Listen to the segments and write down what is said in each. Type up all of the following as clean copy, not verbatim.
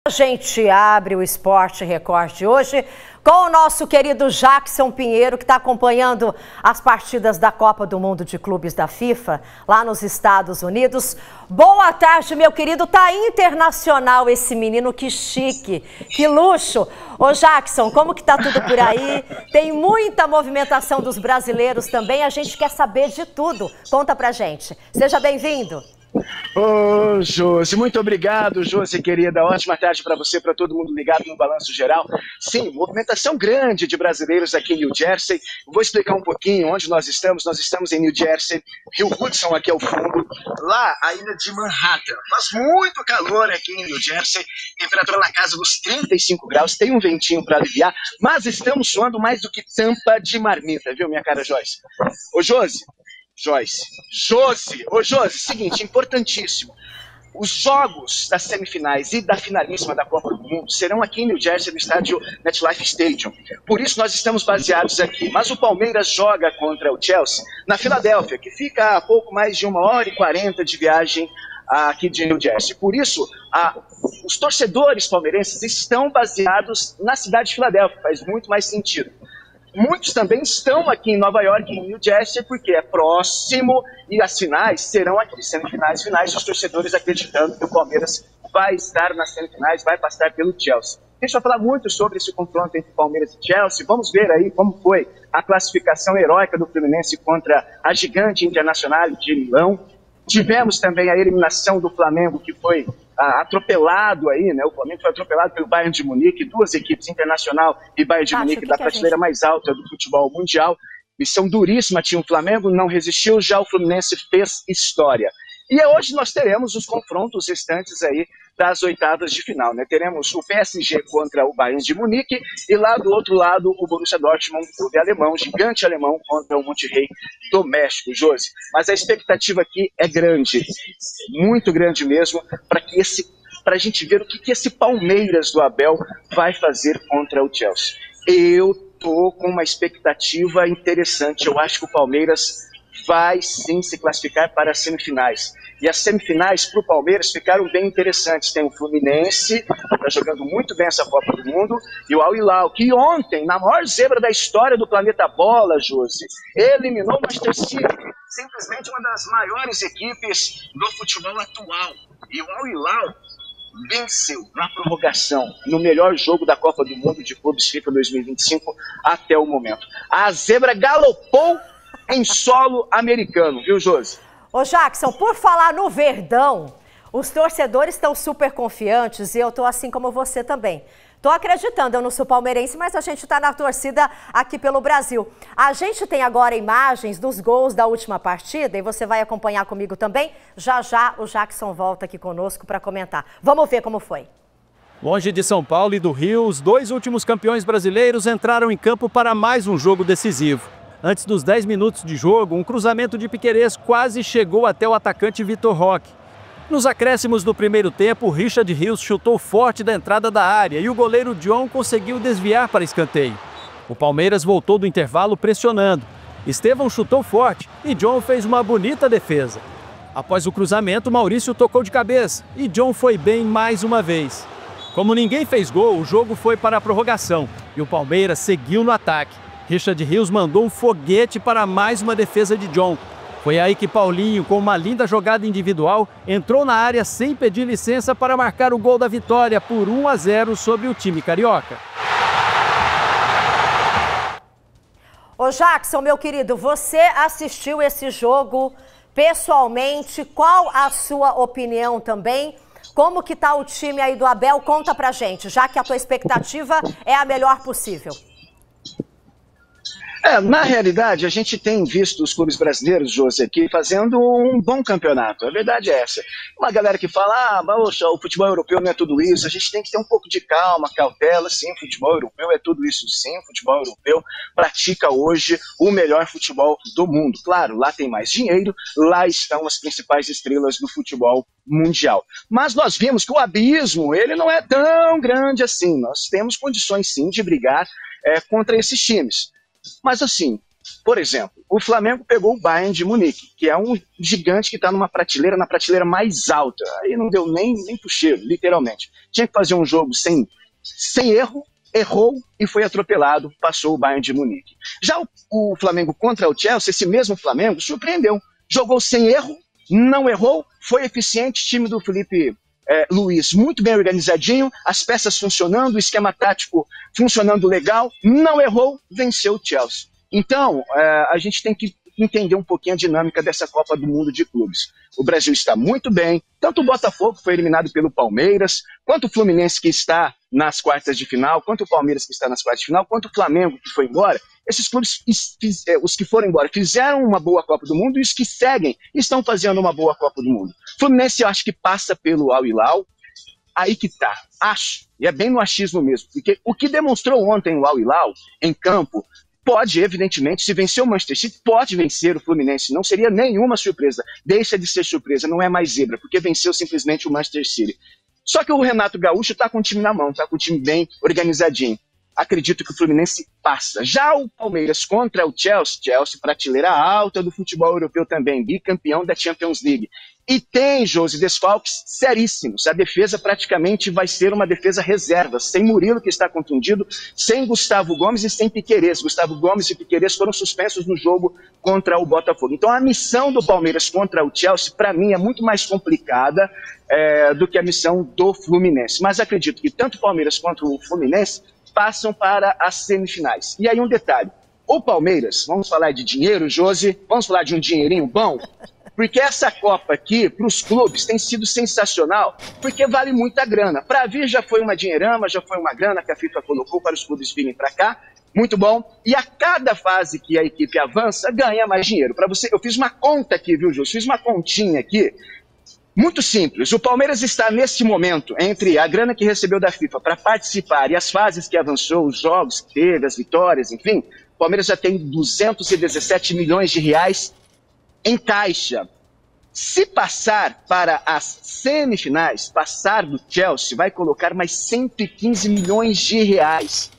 A gente abre o Esporte Record de hoje com o nosso querido Jackson Pinheiro, que está acompanhando as partidas da Copa do Mundo de Clubes da FIFA, lá nos Estados Unidos. Boa tarde, meu querido. Tá internacional esse menino, que chique, que luxo. Ô Jackson, como que tá tudo por aí? Tem muita movimentação dos brasileiros também, a gente quer saber de tudo. Conta pra gente. Seja bem-vindo. Ô, Josi, muito obrigado, Josi, querida. Ótima tarde para você, para todo mundo ligado no Balanço Geral. Sim, movimentação grande de brasileiros aqui em New Jersey. Vou explicar um pouquinho onde nós estamos. Nós estamos em New Jersey, Rio Hudson aqui ao fundo. Lá, a ilha de Manhattan. Faz muito calor aqui em New Jersey. Temperatura na casa dos 35 graus. Tem um ventinho para aliviar, mas estamos suando mais do que tampa de marmita, viu, minha cara Joyce? Ô, Josi. Seguinte, importantíssimo. Os jogos das semifinais e da finalíssima da Copa do Mundo serão aqui em New Jersey, no estádio MetLife Stadium. Por isso nós estamos baseados aqui. Mas o Palmeiras joga contra o Chelsea na Filadélfia, que fica a pouco mais de 1h40 de viagem aqui de New Jersey. Por isso, os torcedores palmeirenses estão baseados na cidade de Filadélfia. Faz muito mais sentido. Muitos também estão aqui em Nova York, em New Jersey, porque é próximo e as finais serão aqui, semifinais, finais, os torcedores acreditando que o Palmeiras vai estar nas semifinais, vai passar pelo Chelsea. A gente vai falar muito sobre esse confronto entre Palmeiras e Chelsea. Vamos ver aí como foi a classificação heróica do Fluminense contra a gigante Internacional de Milão. Tivemos também a eliminação do Flamengo, que foi atropelado aí, né? O Flamengo foi atropelado pelo Bayern de Munique, duas equipes, Internacional e Bayern de Munique, da prateleira mais alta do futebol mundial. Missão duríssima tinha o Flamengo, não resistiu, já o Fluminense fez história. E hoje nós teremos os confrontos restantes aí das oitavas de final, né? Teremos o PSG contra o Bayern de Munique e lá do outro lado o Borussia Dortmund, clube alemão, gigante alemão, contra o Monterrey do México, Josi. Mas a expectativa aqui é grande, muito grande mesmo, para a gente ver o que esse Palmeiras do Abel vai fazer contra o Chelsea. Eu tô com uma expectativa interessante. Eu acho que o Palmeiras vai sim se classificar para as semifinais. E as semifinais para o Palmeiras ficaram bem interessantes. Tem o Fluminense, que está jogando muito bem essa Copa do Mundo, e o Al Hilal, que ontem, na maior zebra da história do planeta Bola, Josi, eliminou o Manchester City, simplesmente uma das maiores equipes do futebol atual. E o Al Hilal venceu na prorrogação, no melhor jogo da Copa do Mundo de Clubes FIFA 2025 até o momento. A zebra galopou em solo americano, viu, Josi? Ô Jackson, por falar no Verdão, os torcedores estão super confiantes e eu tô assim como você também. Tô acreditando, eu não sou palmeirense, mas a gente tá na torcida aqui pelo Brasil. A gente tem agora imagens dos gols da última partida e você vai acompanhar comigo também. Já já o Jackson volta aqui conosco para comentar. Vamos ver como foi. Longe de São Paulo e do Rio, os dois últimos campeões brasileiros entraram em campo para mais um jogo decisivo. Antes dos 10 minutos de jogo, um cruzamento de Piquerez quase chegou até o atacante Vitor Roque. Nos acréscimos do primeiro tempo, Richard Rios chutou forte da entrada da área e o goleiro John conseguiu desviar para escanteio. O Palmeiras voltou do intervalo pressionando. Estevão chutou forte e John fez uma bonita defesa. Após o cruzamento, Maurício tocou de cabeça e John foi bem mais uma vez. Como ninguém fez gol, o jogo foi para a prorrogação e o Palmeiras seguiu no ataque. Richard Rios mandou um foguete para mais uma defesa de John. Foi aí que Paulinho, com uma linda jogada individual, entrou na área sem pedir licença para marcar o gol da vitória por 1-0 sobre o time carioca. Ô Jackson, meu querido, você assistiu esse jogo pessoalmente? Qual a sua opinião também? Como que tá o time aí do Abel? Conta pra gente, já que a tua expectativa é a melhor possível. Na realidade, a gente tem visto os clubes brasileiros, Josi, aqui fazendo um bom campeonato. A verdade é essa. Uma galera que fala, poxa, o futebol europeu não é tudo isso. A gente tem que ter um pouco de calma, cautela. Sim, o futebol europeu é tudo isso. Sim, o futebol europeu pratica hoje o melhor futebol do mundo. Claro, lá tem mais dinheiro, lá estão as principais estrelas do futebol mundial. Mas nós vimos que o abismo, ele não é tão grande assim. Nós temos condições, sim, de brigar contra esses times. Mas assim, Por exemplo, o Flamengo pegou o Bayern de Munique, que é um gigante que está na prateleira mais alta. Aí não deu nem pro cheiro, literalmente. Tinha que fazer um jogo sem erro, errou e foi atropelado, passou o Bayern de Munique. Já o Flamengo contra o Chelsea, esse mesmo Flamengo, surpreendeu. Jogou sem erro, não errou, foi eficiente, time do Felipe Luiz muito bem organizadinho, as peças funcionando, o esquema tático funcionando legal, não errou, venceu o Chelsea. Então, a gente tem que entender um pouquinho a dinâmica dessa Copa do Mundo de Clubes. O Brasil está muito bem, tanto o Botafogo, que foi eliminado pelo Palmeiras, quanto o Fluminense, que está nas quartas de final, quanto o Palmeiras, que está nas quartas de final, quanto o Flamengo, que foi embora. Esses clubes, os que foram embora, fizeram uma boa Copa do Mundo, e os que seguem estão fazendo uma boa Copa do Mundo. O Fluminense, eu acho que passa pelo Al Hilal. Aí que tá, acho, e é bem no achismo mesmo, porque o que demonstrou ontem o Al Hilal em campo, pode, evidentemente, se vencer o Manchester City, pode vencer o Fluminense, não seria nenhuma surpresa, deixa de ser surpresa, não é mais zebra, porque venceu simplesmente o Manchester City. Só que o Renato Gaúcho está com o time na mão, está com o time bem organizadinho. Acredito que o Fluminense passa. Já o Palmeiras contra o Chelsea, prateleira alta do futebol europeu também, bicampeão da Champions League. E tem, Josi, desfalques seríssimos. A defesa praticamente vai ser uma defesa reserva, sem Murilo, que está contundido, sem Gustavo Gomes e sem Piquerez. Gustavo Gomes e Piquerez foram suspensos no jogo contra o Botafogo. Então a missão do Palmeiras contra o Chelsea, para mim, é muito mais complicada do que a missão do Fluminense. Mas acredito que tanto o Palmeiras quanto o Fluminense passam para as semifinais. E aí um detalhe, o Palmeiras, vamos falar de dinheiro, Josi, vamos falar de um dinheirinho bom? Porque essa Copa aqui, para os clubes, tem sido sensacional, porque vale muita grana. Para vir já foi uma dinheirama, já foi uma grana que a FIFA colocou para os clubes virem para cá, muito bom. E a cada fase que a equipe avança, ganha mais dinheiro. Para você, eu fiz uma conta aqui, viu, Josi? Fiz uma continha aqui, muito simples. O Palmeiras está nesse momento entre a grana que recebeu da FIFA para participar e as fases que avançou, os jogos que teve, as vitórias, enfim. O Palmeiras já tem 217 milhões de reais em caixa. Se passar para as semifinais, passar do Chelsea, vai colocar mais 115 milhões de reais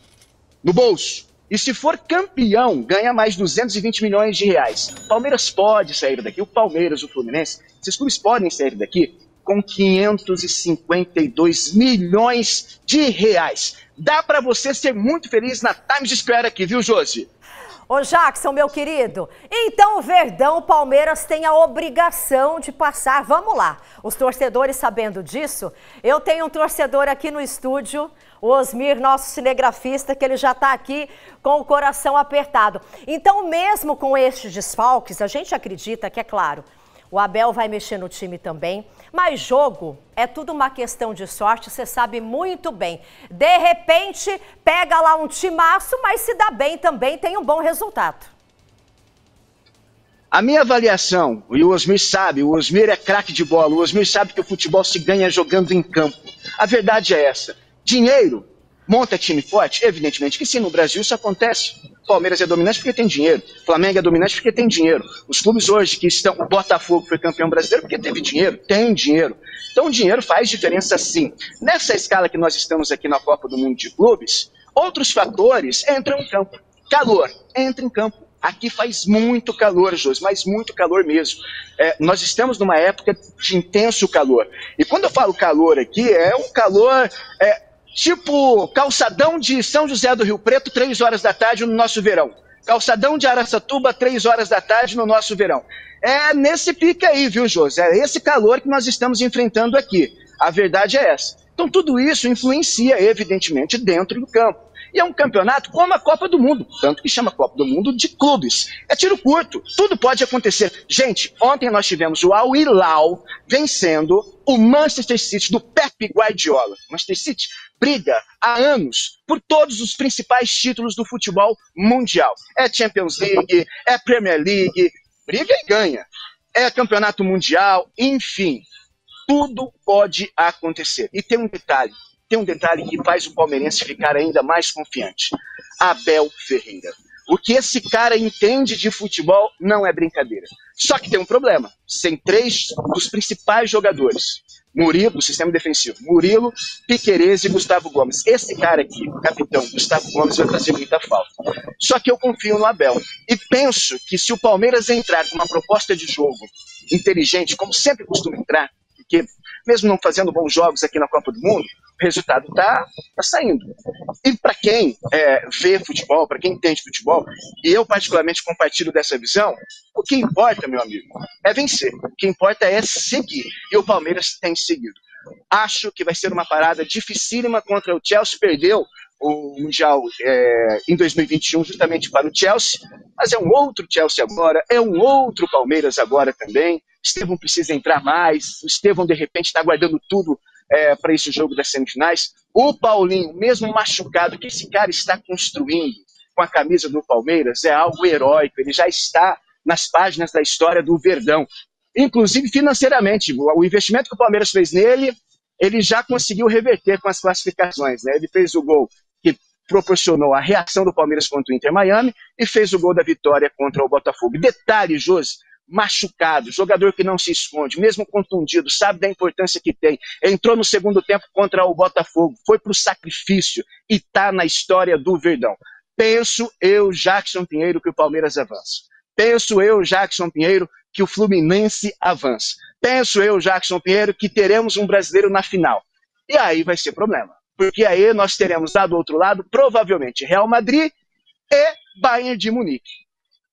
no bolso. E se for campeão, ganha mais 220 milhões de reais. O Palmeiras pode sair daqui, o Palmeiras, o Fluminense, esses clubes podem sair daqui com 552 milhões de reais. Dá para você ser muito feliz na Times Square aqui, viu, Josi? Ô Jackson, meu querido, então o Verdão, o Palmeiras tem a obrigação de passar. Vamos lá, os torcedores sabendo disso, eu tenho um torcedor aqui no estúdio, o Osmir, nosso cinegrafista, que ele já está aqui com o coração apertado. Então, mesmo com estes desfalques, a gente acredita que, é claro, o Abel vai mexer no time também, mas jogo é tudo uma questão de sorte, você sabe muito bem. De repente, pega lá um timaço, mas se dá bem também, tem um bom resultado. A minha avaliação, e o Osmir sabe, o Osmir é craque de bola, o Osmir sabe que o futebol se ganha jogando em campo. A verdade é essa. Dinheiro monta time forte? Evidentemente que sim, no Brasil isso acontece. O Palmeiras é dominante porque tem dinheiro, o Flamengo é dominante porque tem dinheiro. Os clubes hoje que estão, o Botafogo foi campeão brasileiro porque teve dinheiro, tem dinheiro. Então o dinheiro faz diferença sim. Nessa escala que nós estamos aqui na Copa do Mundo de Clubes, outros fatores entram em campo. Calor, entra em campo. Aqui faz muito calor, Josi, mas muito calor mesmo. Nós estamos numa época de intenso calor. E quando eu falo calor aqui, é um calor tipo calçadão de São José do Rio Preto, 3 horas da tarde no nosso verão. Calçadão de Araçatuba, 3 horas da tarde no nosso verão. É nesse pique aí, viu, Josi? É esse calor que nós estamos enfrentando aqui. A verdade é essa. Então tudo isso influencia, evidentemente, dentro do campo. E é um campeonato como a Copa do Mundo, tanto que chama Copa do Mundo de clubes. É tiro curto, tudo pode acontecer. Gente, ontem nós tivemos o Al Hilal vencendo o Manchester City do Pep Guardiola. Manchester City briga há anos por todos os principais títulos do futebol mundial. É Champions League, é Premier League, briga e ganha. É campeonato mundial, enfim, tudo pode acontecer. E tem um detalhe que faz o palmeirense ficar ainda mais confiante. Abel Ferreira. O que esse cara entende de futebol não é brincadeira. Só que tem um problema. Sem 3 dos principais jogadores. Murilo, o sistema defensivo. Murilo, Piquerez e Gustavo Gomes. Esse cara aqui, o capitão Gustavo Gomes, vai fazer muita falta. Só que eu confio no Abel. E penso que se o Palmeiras entrar com uma proposta de jogo inteligente, como sempre costuma entrar, porque mesmo não fazendo bons jogos aqui na Copa do Mundo, o resultado tá saindo. E para quem vê futebol, para quem entende futebol, e eu particularmente compartilho dessa visão, o que importa, meu amigo, é vencer. O que importa é seguir. E o Palmeiras tem seguido. Acho que vai ser uma parada dificílima contra o Chelsea. Perdeu o Mundial em 2021 justamente para o Chelsea, mas é um outro Chelsea agora, é um outro Palmeiras agora também. Estevão precisa entrar mais, o Estevão de repente está guardando tudo para esse jogo das semifinais. O Paulinho, mesmo machucado, que esse cara está construindo com a camisa do Palmeiras é algo heróico, ele já está nas páginas da história do Verdão, inclusive financeiramente. O investimento que o Palmeiras fez nele, ele já conseguiu reverter com as classificações, né? Ele fez o gol que proporcionou a reação do Palmeiras contra o Inter Miami e fez o gol da vitória contra o Botafogo. Detalhe, Josi, machucado, jogador que não se esconde, mesmo contundido, sabe da importância que tem, entrou no segundo tempo contra o Botafogo, foi para o sacrifício e está na história do Verdão. Penso eu, Jackson Pinheiro, que o Palmeiras avança. Penso eu, Jackson Pinheiro, que o Fluminense avança. Penso eu, Jackson Pinheiro, que teremos um brasileiro na final. E aí vai ser problema, porque aí nós teremos lá do outro lado, provavelmente, Real Madrid e Bayern de Munique.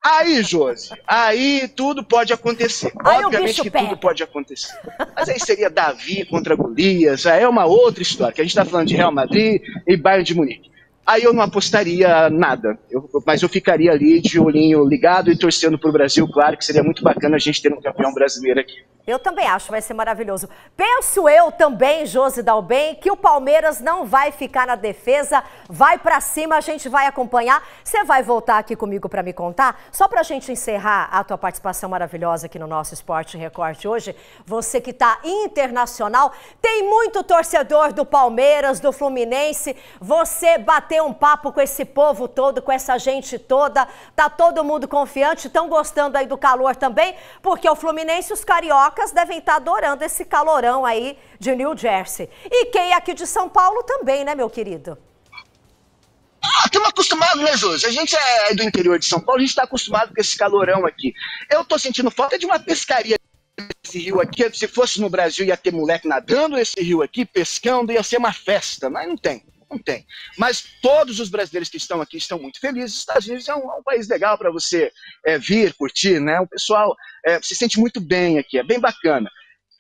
Aí, Josi, aí tudo pode acontecer. Aí obviamente que tudo pode acontecer. Mas aí seria Davi contra Golias, aí é uma outra história, que a gente está falando de Real Madrid e Bayern de Munique. Aí eu não apostaria nada, mas eu ficaria ali de olhinho ligado e torcendo para o Brasil. Claro que seria muito bacana a gente ter um campeão brasileiro aqui. Eu também acho, vai ser maravilhoso. Penso eu também, Josi Dalben, que o Palmeiras não vai ficar na defesa, vai pra cima, a gente vai acompanhar. Você vai voltar aqui comigo para me contar? Só pra gente encerrar a tua participação maravilhosa aqui no nosso Esporte Record hoje, você que tá internacional, tem muito torcedor do Palmeiras, do Fluminense, você bateu um papo com esse povo todo, com essa gente toda, tá todo mundo confiante, estão gostando aí do calor também, porque o Fluminense e os cariocas devem estar adorando esse calorão aí de New Jersey. E quem é aqui de São Paulo também, né, meu querido? Estamos acostumados, né, Josi? A gente é do interior de São Paulo, a gente está acostumado com esse calorão aqui. Eu tô sentindo falta de uma pescaria nesse rio aqui. Se fosse no Brasil, ia ter moleque nadando nesse rio aqui, pescando, ia ser uma festa, mas não tem. Não tem. Mas todos os brasileiros que estão aqui estão muito felizes. Os Estados Unidos é um país legal para você vir, curtir, né? O pessoal se sente muito bem aqui, é bem bacana.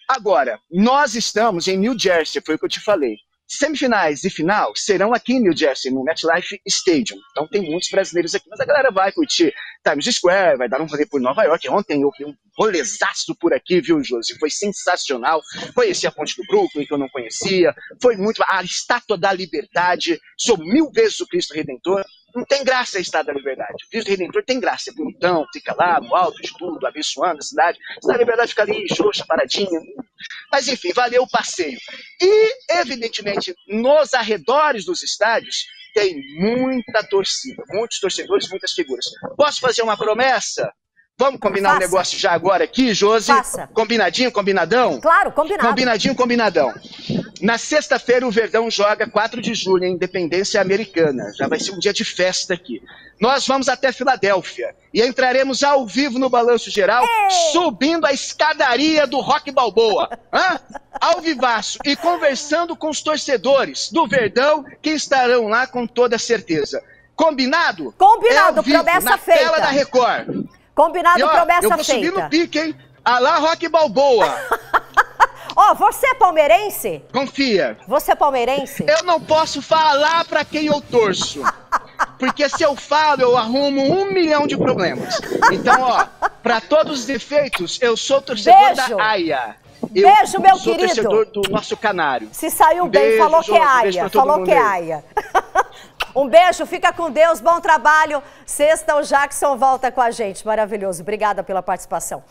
Agora, nós estamos em New Jersey, foi o que eu te falei. Semifinais e final serão aqui em New Jersey, no MetLife Stadium. Então tem muitos brasileiros aqui, mas a galera vai curtir Times Square, vai dar um rolê por Nova York. Ontem eu vi um rolezaço por aqui, viu, Josi? Foi sensacional. Conheci a Ponte do Brooklyn, que eu não conhecia. Foi muito... A Estátua da Liberdade. Sou 1000 vezes o Cristo Redentor. Não tem graça a Estátua da Liberdade. O Cristo Redentor tem graça, é bonitão, fica lá no alto de tudo, abençoando a cidade. A Estátua da Liberdade fica ali, xoxa, paradinha. Mas enfim, valeu o passeio. E, evidentemente, nos arredores dos estádios, tem muita torcida, muitos torcedores, muitas figuras. Posso fazer uma promessa? Vamos combinar um negócio já agora aqui, Josi? Faça. Combinadinho, combinadão? Claro, combinado. Combinadinho, combinadão. Na sexta-feira o Verdão joga 4 de julho em Independência Americana. Já vai ser um dia de festa aqui. Nós vamos até Filadélfia e entraremos ao vivo no Balanço Geral, subindo a escadaria do Rock Balboa. Ao vivaço e conversando com os torcedores do Verdão que estarão lá com toda certeza. Combinado? Combinado, ao vivo, promessa na feita. Tela da Record. Combinado, promessa feita. Eu vou subir no pique, hein? Alá Rock Balboa. Ó, você é palmeirense? Confia. Você é palmeirense? Eu não posso falar pra quem eu torço. Porque se eu falo, eu arrumo 1 milhão de problemas. Então, ó, pra todos os efeitos, eu sou torcedor da AIA. Beijo, meu querido. Sou torcedor do nosso canário. Se saiu bem, falou que é AIA. Falou que é AIA. Um beijo, fica com Deus, bom trabalho. Sexta, o Jackson volta com a gente. Maravilhoso. Obrigada pela participação.